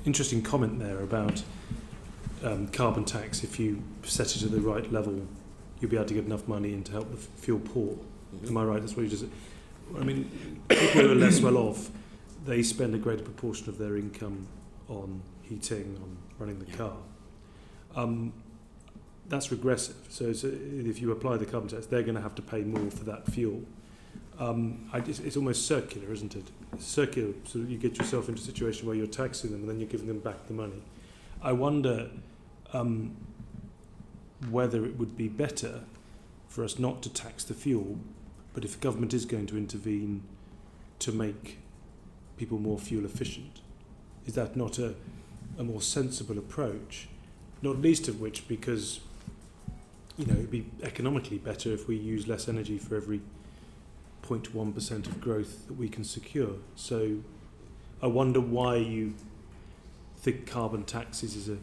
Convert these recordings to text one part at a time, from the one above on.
interesting comment there about carbon tax. If you set it at the right level, you'll be able to get enough money in to help the fuel poor. Am I right? That's what you just... I mean, people who are less well off, they spend a greater proportion of their income on heating, on running the car. That's regressive. So if you apply the carbon tax, they're going to have to pay more for that fuel. It's almost circular, isn't it? It's circular, so you get yourself into a situation where you're taxing them and then you're giving them back the money. I wonder whether it would be better for us not to tax the fuel, but if the government is going to intervene to make people more fuel efficient, is that not a more sensible approach? Not least of which because, it'd be economically better if we use less energy for every 0.1% of growth that we can secure. So I wonder why you think carbon taxes is an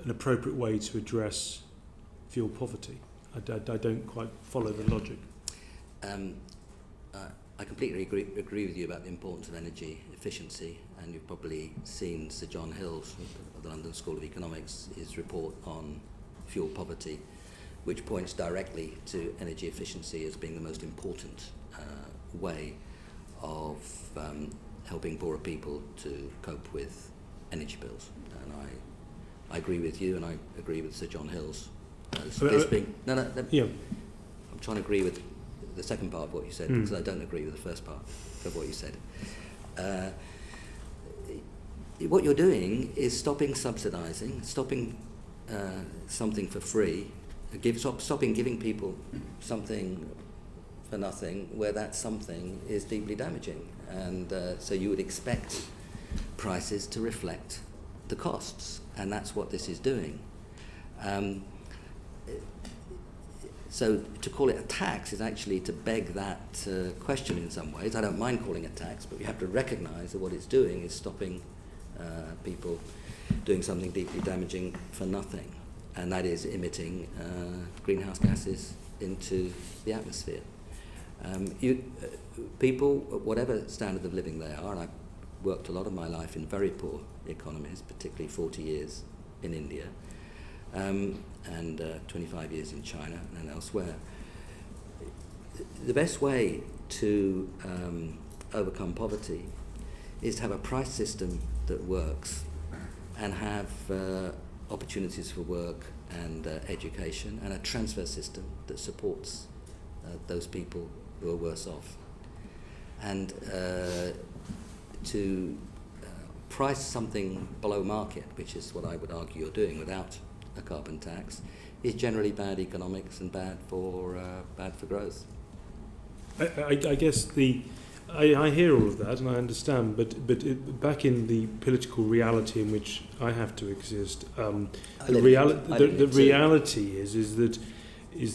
appropriate way to address fuel poverty. I don't quite follow the logic. I completely agree with you about the importance of energy efficiency, and you've probably seen Sir John Hill's of the London School of Economics, his report on fuel poverty, which points directly to energy efficiency as being the most important way of helping poorer people to cope with energy bills. And I agree with you, and I agree with Sir John Hill's. Yeah. I'm trying to agree with the second part of what you said, because I don't agree with the first part of what you said. What you're doing is stopping subsidising, stopping something for free, stopping giving people something for nothing, where that something is deeply damaging. And so you would expect prices to reflect the costs, and that's what this is doing. So to call it a tax is actually to beg that question in some ways. I don't mind calling it tax, but we have to recognise that what it's doing is stopping people doing something deeply damaging for nothing, and that is emitting greenhouse gases into the atmosphere. People, whatever standard of living they are, and I've worked a lot of my life in very poor economies, particularly 40 years in India, and 25 years in China and elsewhere. The best way to overcome poverty is to have a price system that works and have opportunities for work and education, and a transfer system that supports those people who are worse off. And to price something below market, which is what I would argue you're doing without a carbon tax, is generally bad economics and bad for growth. I guess I hear all of that and I understand, but back in the political reality in which I have to exist, the reality is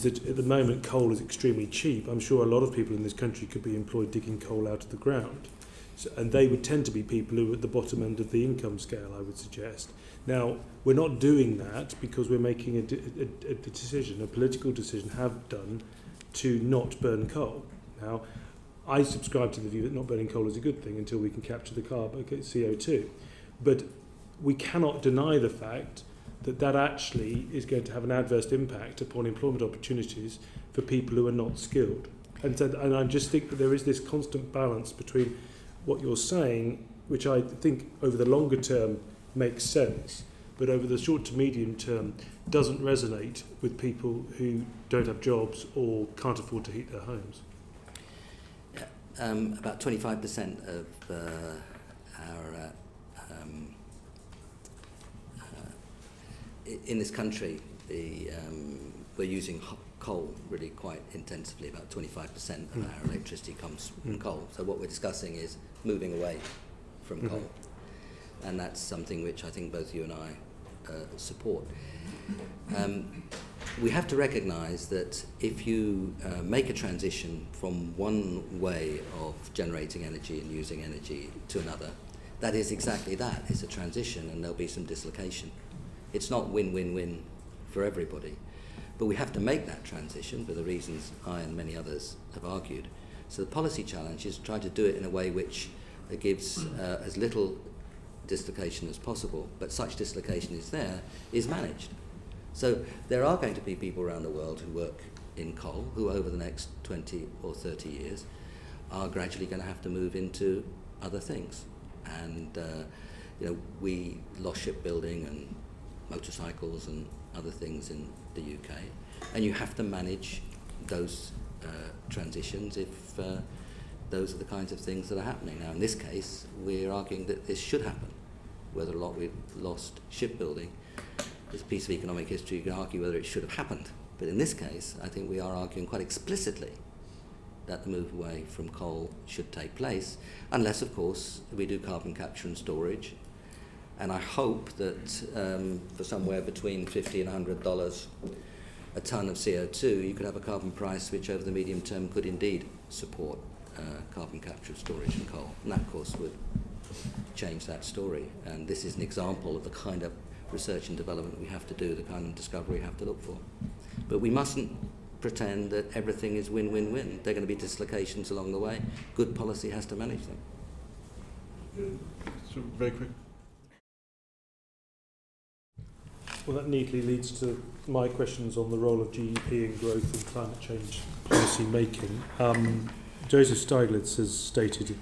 that at the moment coal is extremely cheap. I'm sure a lot of people in this country could be employed digging coal out of the ground, and they would tend to be people who are at the bottom end of the income scale, I would suggest. Now, we're not doing that because we're making a decision, a political decision, have done, to not burn coal. Now, I subscribe to the view that not burning coal is a good thing until we can capture the carbon, CO2. But we cannot deny the fact that that actually is going to have an adverse impact upon employment opportunities for people who are not skilled. And I just think that there is this constant balance between what you're saying, which I think over the longer term makes sense, but over the short to medium term doesn't resonate with people who don't have jobs or can't afford to heat their homes. About 25% of our in this country, we're using coal really quite intensively. About 25% of our electricity comes from coal. So what we're discussing is moving away from coal, and that's something which I think both you and I support. We have to recognise that if you make a transition from one way of generating energy and using energy to another, that is exactly that. It's a transition, and there'll be some dislocation. It's not win-win-win for everybody. But we have to make that transition for the reasons I and many others have argued. So the policy challenge is to try to do it in a way which gives as little dislocation as possible, but such dislocation is managed. So there are going to be people around the world who work in coal who over the next 20 or 30 years are gradually going to have to move into other things. And we lost shipbuilding and motorcycles and other things in the UK, and you have to manage those transitions if those are the kinds of things that are happening. Now in this case we're arguing that this should happen. Whether or not we've lost shipbuilding is a piece of economic history. You can argue whether it should have happened, but in this case I think we are arguing quite explicitly that the move away from coal should take place, unless of course we do carbon capture and storage. And I hope that for somewhere between $50 and $100 a tonne of CO2, you could have a carbon price which over the medium term could indeed support carbon capture, storage and coal. And that of course would change that story. And this is an example of the kind of research and development we have to do, the kind of discovery we have to look for. But we mustn't pretend that everything is win-win-win. There are going to be dislocations along the way. Good policy has to manage them. So very quick. Well, that neatly leads to my questions on the role of GDP in growth and climate change policy making. Joseph Stiglitz has stated,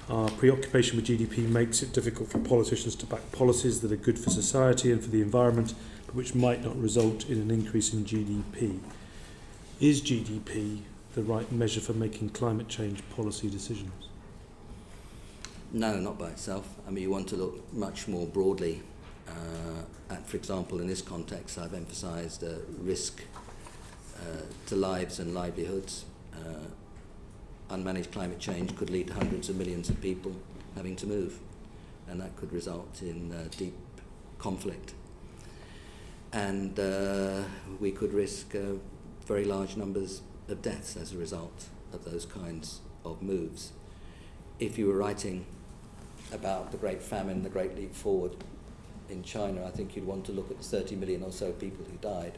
our preoccupation with GDP makes it difficult for politicians to back policies that are good for society and for the environment, but which might not result in an increase in GDP. Is GDP the right measure for making climate change policy decisions? No, not by itself. I mean, you want to look much more broadly at, for example, in this context, I've emphasised risk to lives and livelihoods. Unmanaged climate change could lead to hundreds of millions of people having to move, and that could result in deep conflict. And we could risk very large numbers of deaths as a result of those kinds of moves. If you were writing about the Great Famine, the Great Leap Forward in China, I think you'd want to look at the 30 million or so people who died.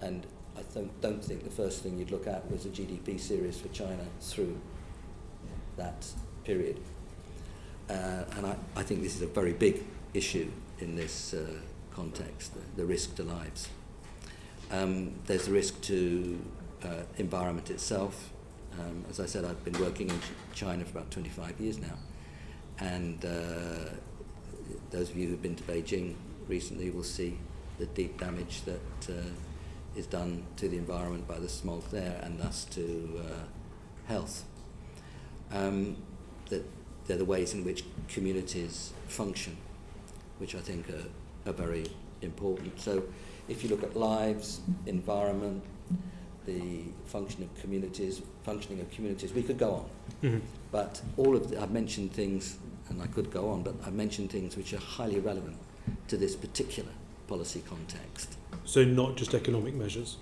And I don't think the first thing you'd look at was a GDP series for China through that period. And I think this is a very big issue in this context, the risk to lives. There's the risk to environment itself. As I said, I've been working in China for about 25 years now. And those of you who've been to Beijing recently will see the deep damage that is done to the environment by the smog there, and thus to health. That they're the ways in which communities function, which I think are very important. So if you look at lives, environment, the functioning of communities, we could go on. Mm-hmm. But I've mentioned things, and I could go on, but I've mentioned things which are highly relevant to this particular policy context. So not just economic measures?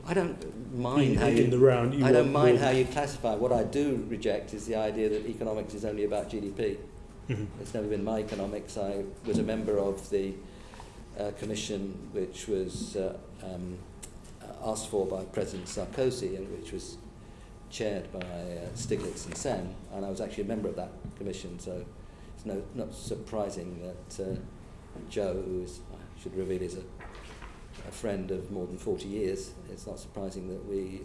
I don't mind how you classify. What I do reject is the idea that economics is only about GDP. Mm-hmm. It's never been my economics. I was a member of the commission which was asked for by President Sarkozy and which was chaired by Stiglitz and Sen, and I was actually a member of that commission, so it's not surprising that Joe, who is, I should reveal, is a friend of more than 40 years, it's not surprising that we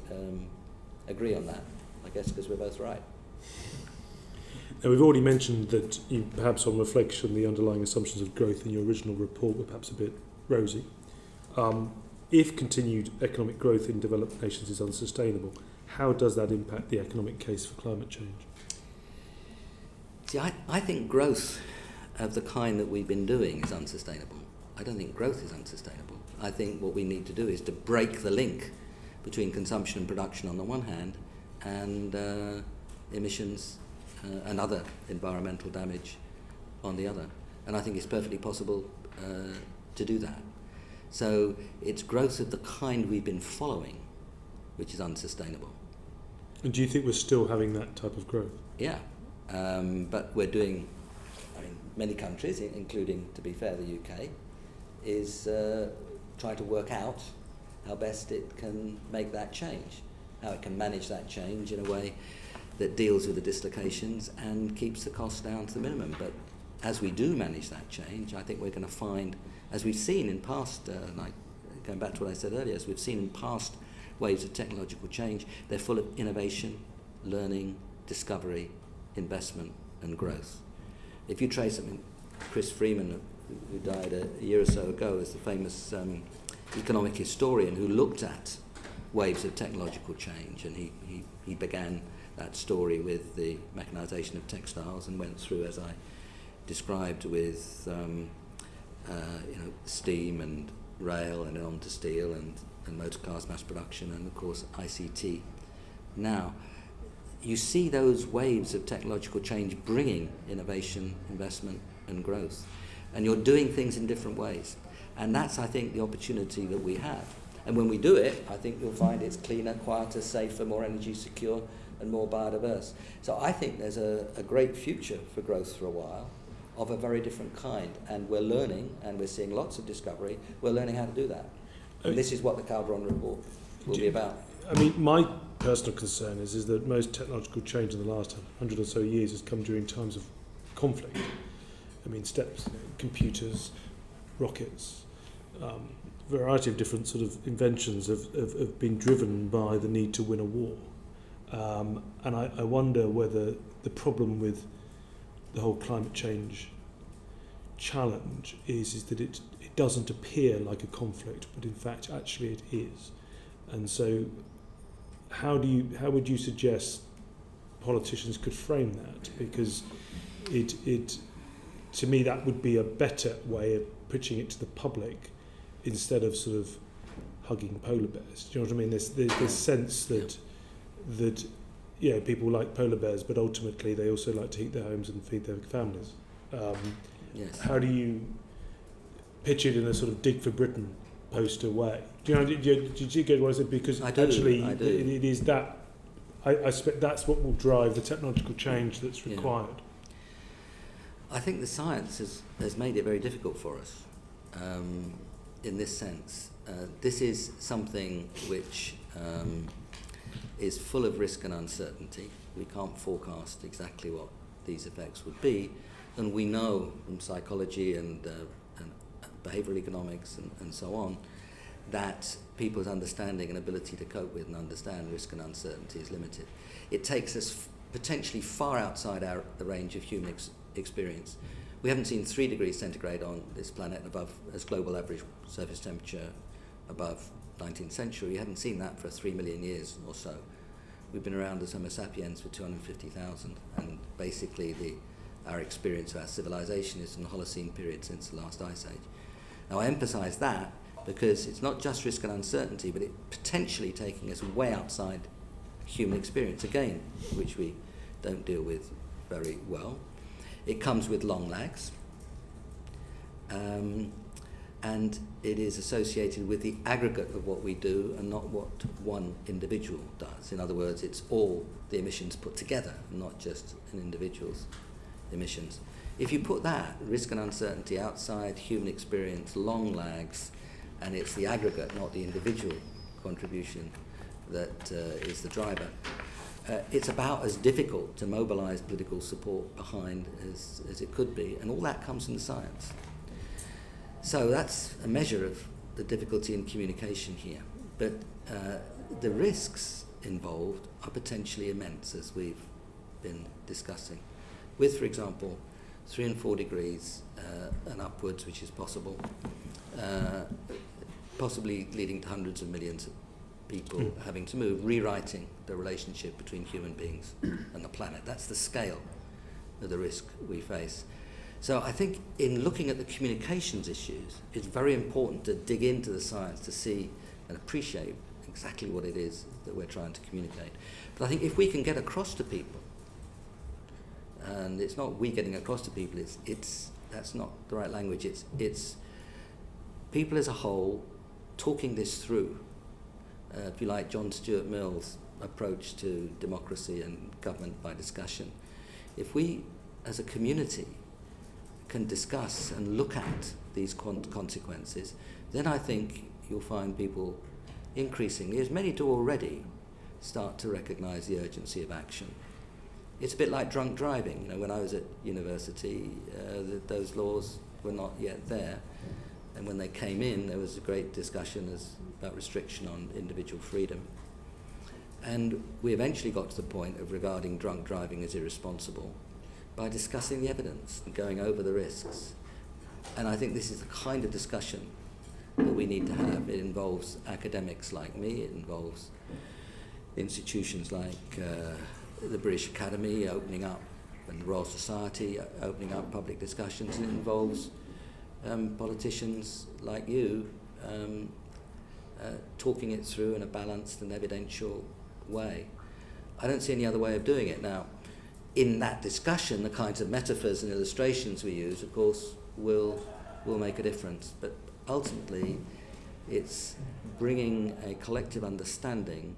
agree on that, I guess because we're both right. Now, we've already mentioned that you, perhaps on reflection, the underlying assumptions of growth in your original report were perhaps a bit rosy. If continued economic growth in developed nations is unsustainable, how does that impact the economic case for climate change? See, I think growth of the kind that we've been doing is unsustainable. I don't think growth is unsustainable. I think what we need to do is to break the link between consumption and production on the one hand and emissions and other environmental damage on the other. And I think it's perfectly possible to do that. So it's growth of the kind we've been following which is unsustainable. And do you think we're still having that type of growth? Yeah, but we're doing, many countries, including, to be fair, the UK, is trying to work out how best it can make that change, how it can manage that change in a way that deals with the dislocations and keeps the cost down to the minimum. But as we do manage that change, I think we're going to find, as we've seen in past, like going back to what I said earlier, as we've seen in past waves of technological change, they're full of innovation, learning, discovery, investment, and growth. If you trace, Chris Freeman, who died a year or so ago, is the famous economic historian who looked at waves of technological change, and he began that story with the mechanisation of textiles and went through, as I described, with steam and rail, and then on to steel and motor cars mass production, and of course ICT. Now, you see those waves of technological change bringing innovation, investment and growth, and you're doing things in different ways, and that's, I think, the opportunity that we have. And when we do it, I think you'll find it's cleaner, quieter, safer, more energy secure and more biodiverse. So I think there's a great future for growth for a while, of a very different kind, and we're learning, and we're seeing lots of discovery. We're learning how to do that. And this is what the Calderon report will be about. I mean, my personal concern is that most technological change in the last 100 or so years has come during times of conflict. I mean, computers, rockets, variety of different sort of inventions have been driven by the need to win a war. And I wonder whether the problem with the whole climate change challenge is that it doesn't appear like a conflict, but in fact actually it is. And so how would you suggest politicians could frame that? Because it to me that would be a better way of pitching it to the public instead of sort of hugging polar bears. Do you know what I mean? There's this sense that people like polar bears, but ultimately they also like to heat their homes and feed their families. Yes. How do you pitch it in a sort of Dig for Britain poster way? Do you know? Did you get what I said? Because I do. It is that. I expect that's what will drive the technological change that's required. Yeah. I think the science has made it very difficult for us in this sense. This is something which is full of risk and uncertainty. We can't forecast exactly what these effects would be, and we know from psychology and behavioural economics and so on that people's understanding and ability to cope with and understand risk and uncertainty is limited. It takes us potentially far outside the range of human experience. We haven't seen 3 degrees centigrade on this planet above as global average surface temperature above 19th century. We haven't seen that for 3 million years or so. We've been around as Homo sapiens for 250,000, and basically our experience of our civilization is from the Holocene period since the last ice age. Now I emphasise that because it's not just risk and uncertainty, but it potentially taking us way outside human experience, again, which we don't deal with very well. It comes with long lags, and it is associated with the aggregate of what we do and not what one individual does. In other words, it's all the emissions put together, not just an individual's emissions. If you put that, risk and uncertainty outside human experience, long lags, and it's the aggregate, not the individual contribution that is the driver, it's about as difficult to mobilise political support behind as it could be, and all that comes from the science. So that's a measure of the difficulty in communication here. But the risks involved are potentially immense, as we've been discussing, with, for example, 3 and 4 degrees and upwards, which is possible, possibly leading to hundreds of millions of people having to move, rewriting the relationship between human beings and the planet. That's the scale of the risk we face. So I think in looking at the communications issues, it's very important to dig into the science to see and appreciate exactly what it is that we're trying to communicate. But I think if we can get across to people, and it's not we getting across to people, that's not the right language, it's people as a whole talking this through. If you like, John Stuart Mill's approach to democracy and government by discussion. If we, as a community, can discuss and look at these consequences, then I think you'll find people increasingly, as many do already, start to recognise the urgency of action It's a bit like drunk driving. When I was at university, those laws were not yet there. And when they came in, there was a great discussion about restriction on individual freedom. And we eventually got to the point of regarding drunk driving as irresponsible by discussing the evidence and going over the risks. And I think this is the kind of discussion that we need to have. It involves academics like me, it involves institutions like the British Academy opening up, and the Royal Society opening up public discussions, and it involves politicians like you talking it through in a balanced and evidential way. I don't see any other way of doing it. Now, in that discussion, the kinds of metaphors and illustrations we use, of course, will make a difference. But ultimately, it's bringing a collective understanding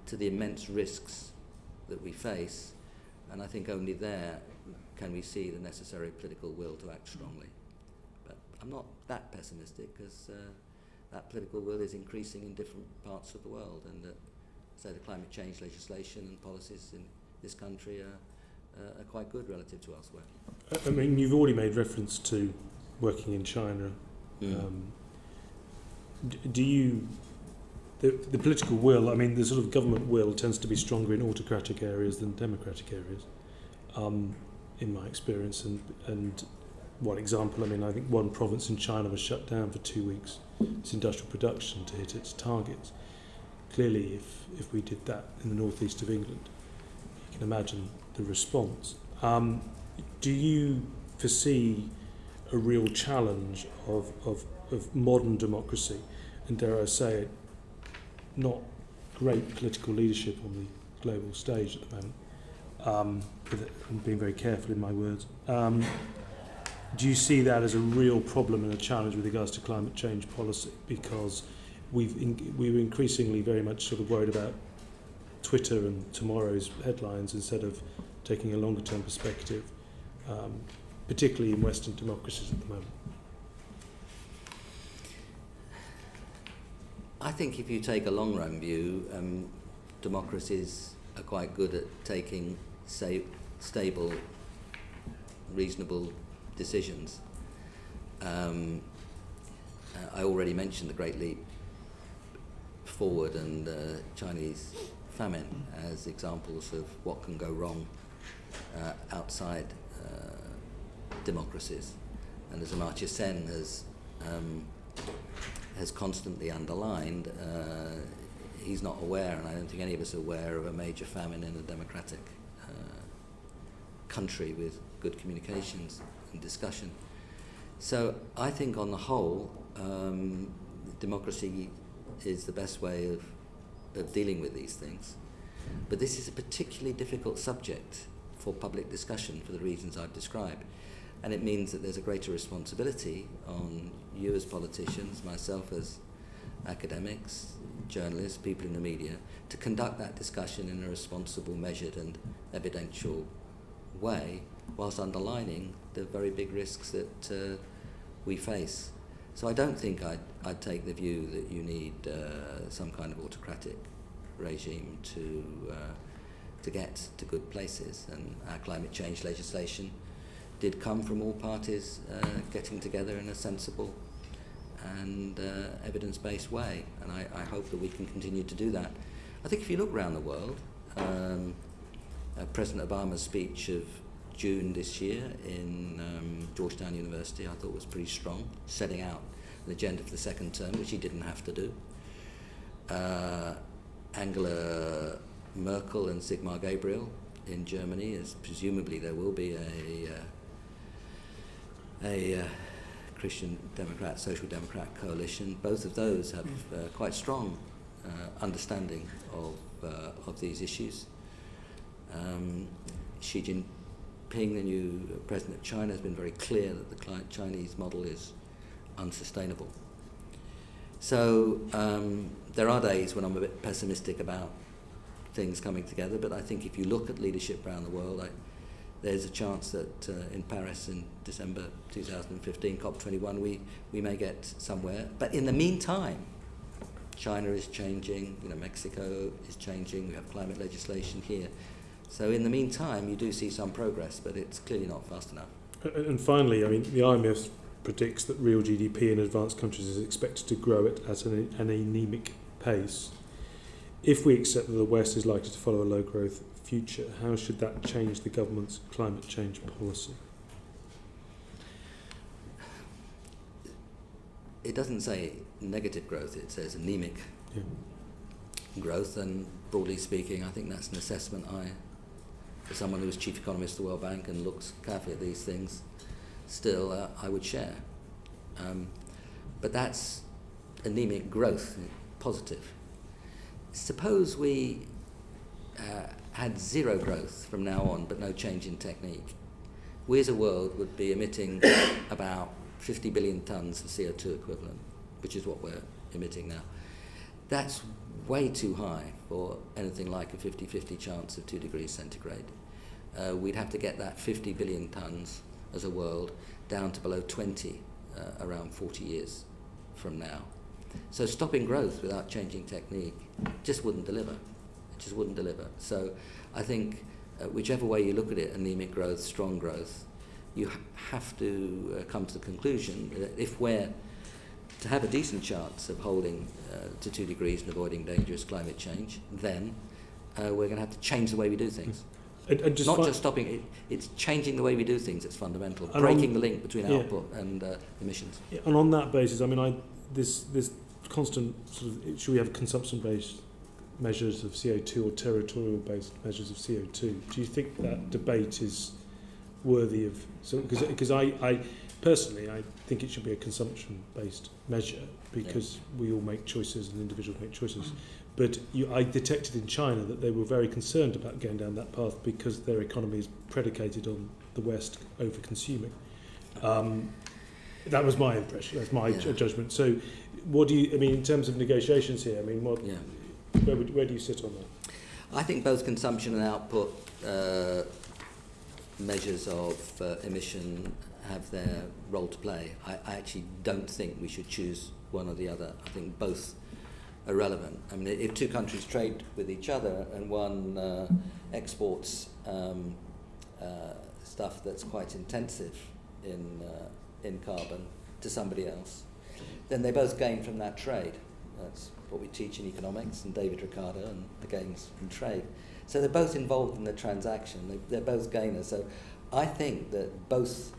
to the immense risks that we face, and I think only there can we see the necessary political will to act strongly. But I'm not that pessimistic, because that political will is increasing in different parts of the world, and so the climate change legislation and policies in this country are quite good relative to elsewhere. I mean, you've already made reference to working in China. Do you, the political will, I mean, the sort of government will tends to be stronger in autocratic areas than democratic areas, in my experience. And one example, I mean, I think one province in China was shut down for 2 weeks, its industrial production, to hit its targets. Clearly, if we did that in the northeast of England, you can imagine the response. Do you foresee a real challenge of modern democracy, and dare I say it, not great political leadership on the global stage at the moment? I'm being very careful in my words. Do you see that as a real problem and a challenge with regards to climate change policy? Because we were increasingly very much sort of worried about Twitter and tomorrow's headlines instead of taking a longer term perspective, particularly in Western democracies at the moment. I think if you take a long run view, democracies are quite good at taking stable, reasonable decisions. I already mentioned the Great Leap Forward and Chinese famine as examples of what can go wrong outside democracies. And as Amartya Sen has constantly underlined, he's not aware, and I don't think any of us are aware, of a major famine in a democratic country with good communications and discussion. So I think on the whole, democracy is the best way of dealing with these things. But this is a particularly difficult subject for public discussion for the reasons I've described. And it means that there's a greater responsibility on you as politicians, myself as academics, journalists, people in the media, to conduct that discussion in a responsible, measured and evidential way, whilst underlining the very big risks that we face. So I don't think I'd take the view that you need some kind of autocratic regime to get to good places. And our climate change legislation did come from all parties getting together in a sensible and evidence-based way, and I hope that we can continue to do that. I think if you look around the world, President Obama's speech of June this year in Georgetown University I thought was pretty strong, setting out an agenda for the second term, which he didn't have to do. Angela Merkel and Sigmar Gabriel in Germany, as presumably there will be a Christian Democrat, Social Democrat coalition. Both of those have quite strong understanding of these issues. Xi Jinping, the new president of China, has been very clear that the Chinese model is unsustainable. So there are days when I'm a bit pessimistic about things coming together, but I think if you look at leadership around the world, there's a chance that in Paris in December 2015, COP21, we may get somewhere. But in the meantime, China is changing, Mexico is changing, we have climate legislation here. So in the meantime, you do see some progress, but it's clearly not fast enough. And finally, I mean, the IMF predicts that real GDP in advanced countries is expected to grow at an anemic pace. If we accept that the West is likely to follow a low-growth future, how should that change the government's climate change policy? It doesn't say negative growth, it says anemic growth, and broadly speaking, I think that's an assessment for someone who was chief economist of the World Bank and looks carefully at these things, still I would share. But that's anemic growth, positive. Suppose we had zero growth from now on, but no change in technique. We as a world would be emitting about 50 billion tonnes of CO2 equivalent, which is what we're emitting now. That's way too high for anything like a 50-50 chance of 2 degrees centigrade. We'd have to get that 50 billion tonnes as a world down to below 20 around 40 years from now. So stopping growth without changing technique just wouldn't deliver. It just wouldn't deliver. So I think whichever way you look at it, anemic growth, strong growth, you have to come to the conclusion that if we're to have a decent chance of holding to 2 degrees and avoiding dangerous climate change, then we're going to have to change the way we do things. And just not just stopping it, it's changing the way we do things that's fundamental, breaking the link between output and emissions. Yeah, and on that basis, I mean, this constant sort of, should we have consumption-based measures of CO2 or territorial-based measures of CO2? Do you think that debate is worthy of... Because I personally, I think it should be a consumption-based measure because we all make choices and individuals make choices. But I detected in China that they were very concerned about going down that path because their economy is predicated on the West over-consuming. That was my impression, that's my judgment. So what do you, I mean, in terms of negotiations here, I mean, where do you sit on that? I think both consumption and output measures of emission have their role to play. I actually don't think we should choose one or the other. I think both are relevant. I mean, if two countries trade with each other and one exports stuff that's quite intensive in carbon to somebody else, then they both gain from that trade. That's what we teach in economics, and David Ricardo, and the gains from trade. So they're both involved in the transaction. They're both gainers. So I think that both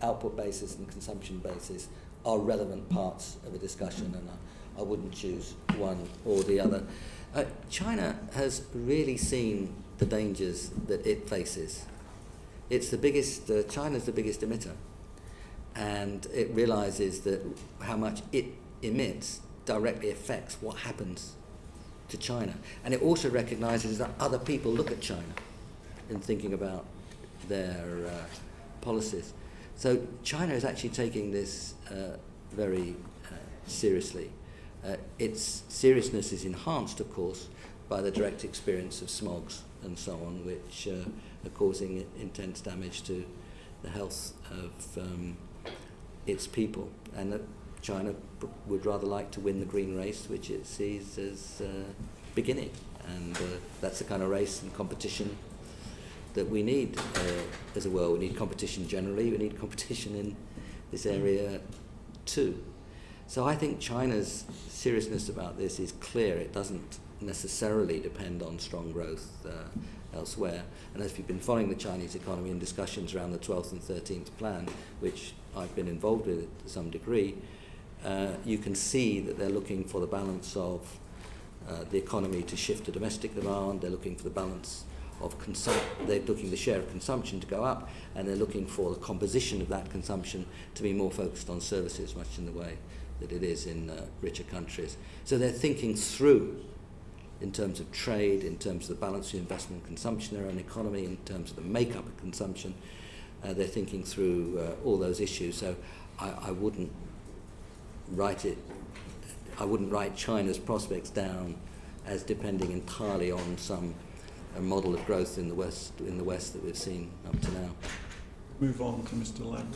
output basis and consumption basis are relevant parts of a discussion, and I wouldn't choose one or the other. China has really seen the dangers that it faces. It's the biggest, China's the biggest emitter, and it realizes that how much it emits directly affects what happens to China. And it also recognizes that other people look at China in thinking about their policies. So China is actually taking this very seriously. Its seriousness is enhanced, of course, by the direct experience of smogs and so on, which are causing intense damage to the health of its people. And China would rather like to win the green race, which it sees as beginning. And that's the kind of race and competition that we need as a world. We need competition generally, we need competition in this area too. So I think China's seriousness about this is clear. It doesn't necessarily depend on strong growth elsewhere. And if you've been following the Chinese economy in discussions around the 12th and 13th plan, which I've been involved with to some degree, you can see that they're looking for the balance of the economy to shift to domestic demand. They're looking for the balance of they're looking the share of consumption to go up, and they're looking for the composition of that consumption to be more focused on services, much in the way that it is in richer countries. So they're thinking through, in terms of trade, in terms of the balance of investment and consumption in their own economy, in terms of the makeup of consumption. They're thinking through all those issues. So I wouldn't write China's prospects down as depending entirely on some model of growth in the West that we've seen up to now. Move on to Mr. Lamb.